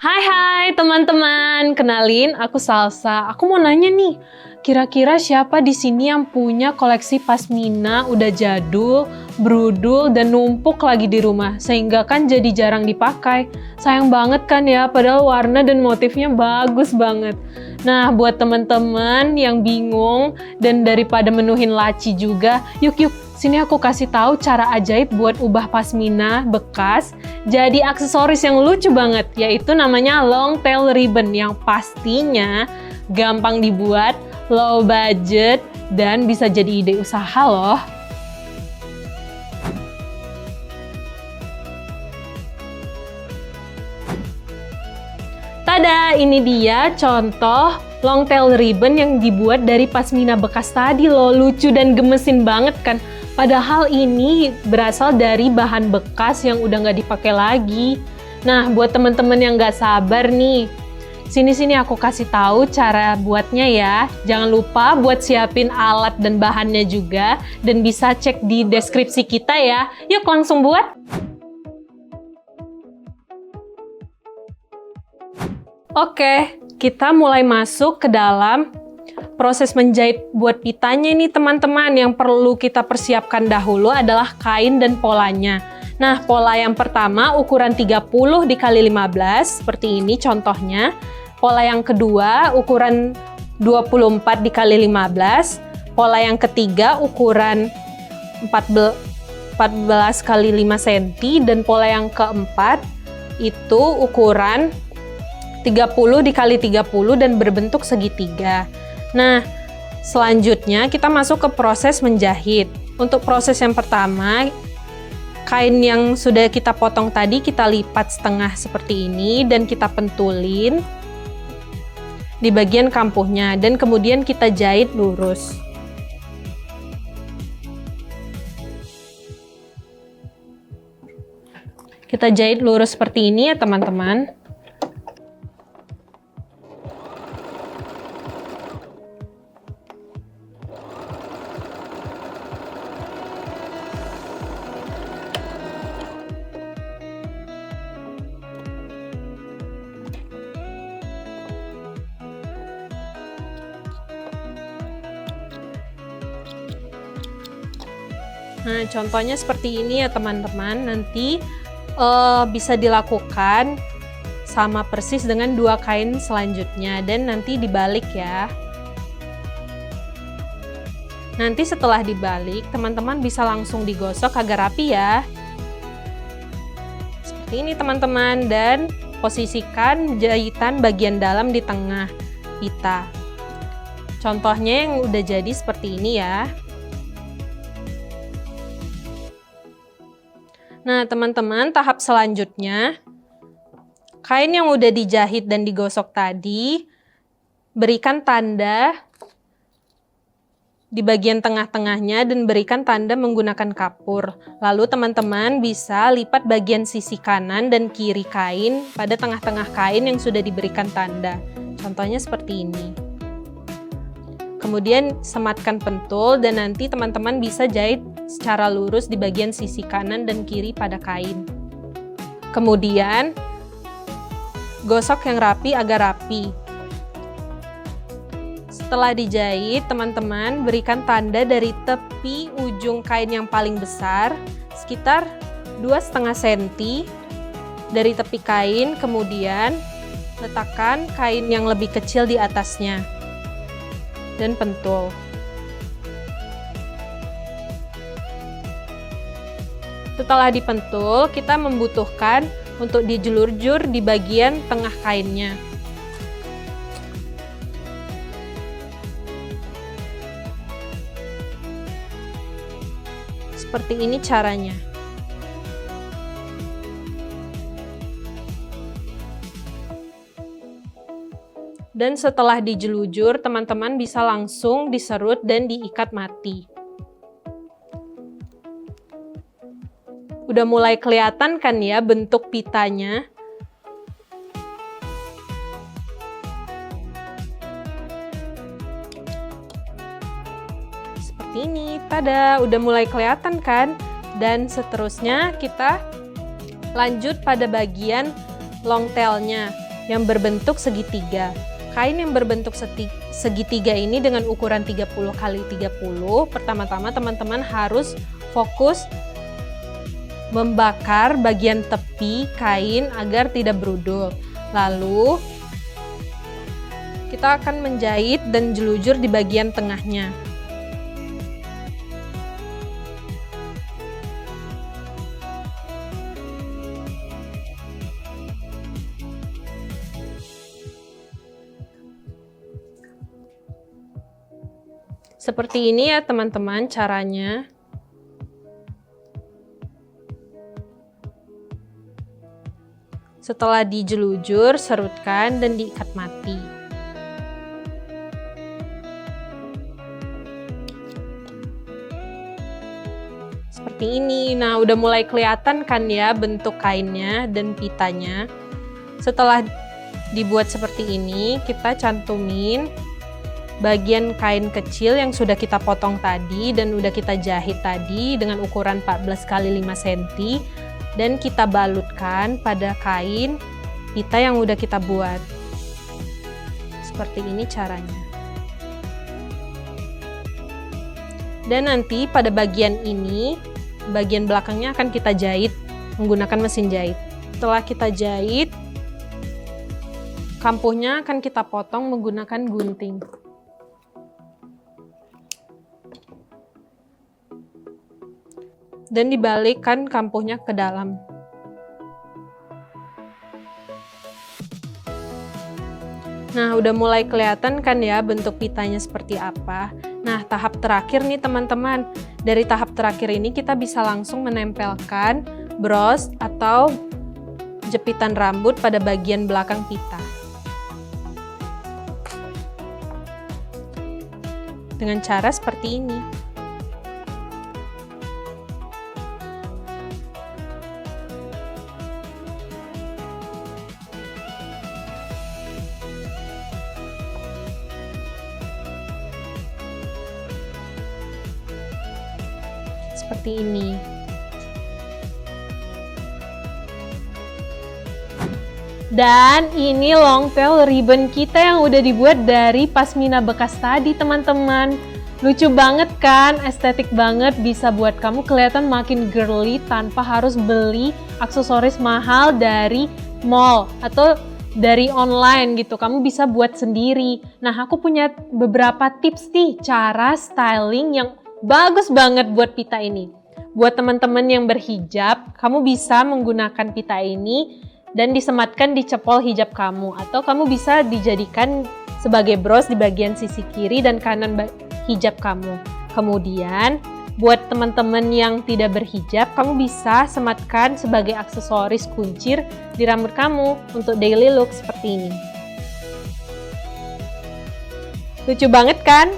Hai teman-teman, kenalin aku Salsa. Aku mau nanya nih, kira-kira siapa di sini yang punya koleksi pasmina udah jadul, brudul, dan numpuk lagi di rumah, sehingga kan jadi jarang dipakai. Sayang banget kan ya, padahal warna dan motifnya bagus banget. Nah, buat teman-teman yang bingung dan daripada menuhin laci juga, yuk sini aku kasih tahu cara ajaib buat ubah pasmina bekas jadi aksesoris yang lucu banget, yaitu namanya long tail ribbon yang pastinya gampang dibuat, low budget, dan bisa jadi ide usaha loh. Tada, ini dia contoh long tail ribbon yang dibuat dari pasmina bekas tadi loh. Lucu dan gemesin banget kan? Padahal ini berasal dari bahan bekas yang udah nggak dipakai lagi. Nah, buat teman-teman yang nggak sabar nih, sini aku kasih tahu cara buatnya ya. Jangan lupa buat siapin alat dan bahannya juga, dan bisa cek di deskripsi kita ya. Yuk langsung buat! Oke, kita mulai masuk ke dalam proses menjahit buat pitanya nih teman-teman. Yang perlu kita persiapkan dahulu adalah kain dan polanya. Nah, pola yang pertama ukuran 30 x 15 seperti ini contohnya. Pola yang kedua ukuran 24 x 15. Pola yang ketiga ukuran 14 x 5 cm, dan pola yang keempat itu ukuran 30 x 30 dan berbentuk segitiga. Nah, selanjutnya kita masuk ke proses menjahit. Untuk proses yang pertama, kain yang sudah kita potong tadi kita lipat setengah seperti ini dan kita pentulin di bagian kampuhnya, dan kemudian kita jahit lurus. Kita jahit lurus seperti ini ya teman-teman. Nah, contohnya seperti ini ya teman-teman. Nanti bisa dilakukan sama persis dengan dua kain selanjutnya, dan nanti dibalik ya. Nanti setelah dibalik, teman-teman bisa langsung digosok agar rapi ya. Seperti ini teman-teman, dan posisikan jahitan bagian dalam di tengah pita. Contohnya yang udah jadi seperti ini ya. Nah teman-teman, tahap selanjutnya, kain yang udah dijahit dan digosok tadi, berikan tanda di bagian tengah-tengahnya dan berikan tanda menggunakan kapur. Lalu teman-teman bisa lipat bagian sisi kanan dan kiri kain pada tengah-tengah kain yang sudah diberikan tanda. Contohnya seperti ini. Kemudian sematkan pentul dan nanti teman-teman bisa jahit secara lurus di bagian sisi kanan dan kiri pada kain. Kemudian gosok yang rapi agar rapi. Setelah dijahit, teman-teman berikan tanda dari tepi ujung kain yang paling besar sekitar 2,5 cm dari tepi kain, kemudian letakkan kain yang lebih kecil di atasnya dan pentul. Setelah dipentul, kita membutuhkan untuk dijulur-jur di bagian tengah kainnya. Seperti ini caranya. Dan setelah dijelujur, teman-teman bisa langsung diserut dan diikat mati. Udah mulai kelihatan kan ya bentuk pitanya? Seperti ini, tada, udah mulai kelihatan kan? Dan seterusnya kita lanjut pada bagian long tailnya. yang berbentuk segitiga. Kain yang berbentuk segitiga ini dengan ukuran 30 x 30, pertama-tama teman-teman harus fokus membakar bagian tepi kain agar tidak berudul. Lalu kita akan menjahit dan jelujur di bagian tengahnya. Seperti ini ya teman-teman caranya. Setelah dijelujur, serutkan dan diikat mati. Seperti ini. Nah, udah mulai kelihatan kan ya bentuk kainnya dan pitanya. Setelah dibuat seperti ini, kita cantumin bagian kain kecil yang sudah kita potong tadi dan udah kita jahit tadi dengan ukuran 14 x 5 cm dan kita balutkan pada kain pita yang udah kita buat. Seperti ini caranya. Dan nanti pada bagian ini, bagian belakangnya akan kita jahit menggunakan mesin jahit. Setelah kita jahit, kampuhnya akan kita potong menggunakan gunting. Dan dibalikkan kampuhnya ke dalam. Nah, udah mulai kelihatan kan ya bentuk pitanya seperti apa. Nah, tahap terakhir nih teman-teman. Dari tahap terakhir ini kita bisa langsung menempelkan bros atau jepitan rambut pada bagian belakang pita. Dengan cara seperti ini. Seperti ini. Dan ini long tail ribbon kita yang udah dibuat dari pasmina bekas tadi teman-teman. Lucu banget kan, estetik banget, bisa buat kamu kelihatan makin girly tanpa harus beli aksesoris mahal dari mall atau dari online gitu. Kamu bisa buat sendiri. Nah, aku punya beberapa tips nih cara styling yang bagus banget buat pita ini. Buat teman-teman yang berhijab, kamu bisa menggunakan pita ini dan disematkan di cepol hijab kamu. Atau kamu bisa dijadikan sebagai bros di bagian sisi kiri dan kanan hijab kamu. Kemudian, buat teman-teman yang tidak berhijab, kamu bisa sematkan sebagai aksesoris kuncir di rambut kamu untuk daily look seperti ini. Lucu banget kan?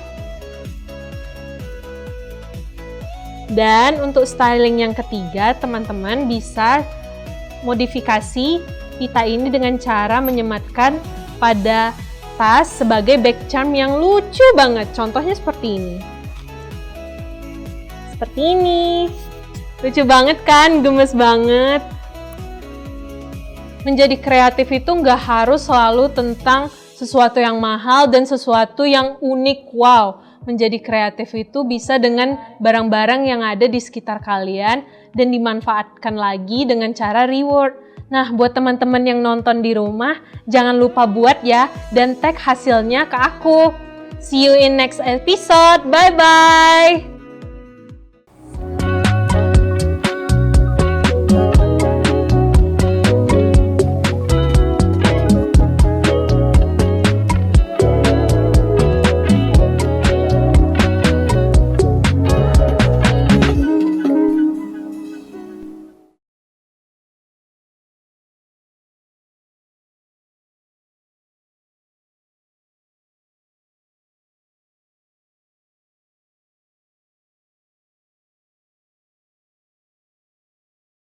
Dan untuk styling yang ketiga, teman-teman bisa modifikasi pita ini dengan cara menyematkan pada tas sebagai back charm yang lucu banget. Contohnya seperti ini. Seperti ini. Lucu banget kan? Gemes banget. Menjadi kreatif itu nggak harus selalu tentang sesuatu yang mahal dan sesuatu yang unik. Wow. Menjadi kreatif itu bisa dengan barang-barang yang ada di sekitar kalian dan dimanfaatkan lagi dengan cara reward. Nah, buat teman-teman yang nonton di rumah, jangan lupa buat ya dan tag hasilnya ke aku. See you in next episode. Bye-bye!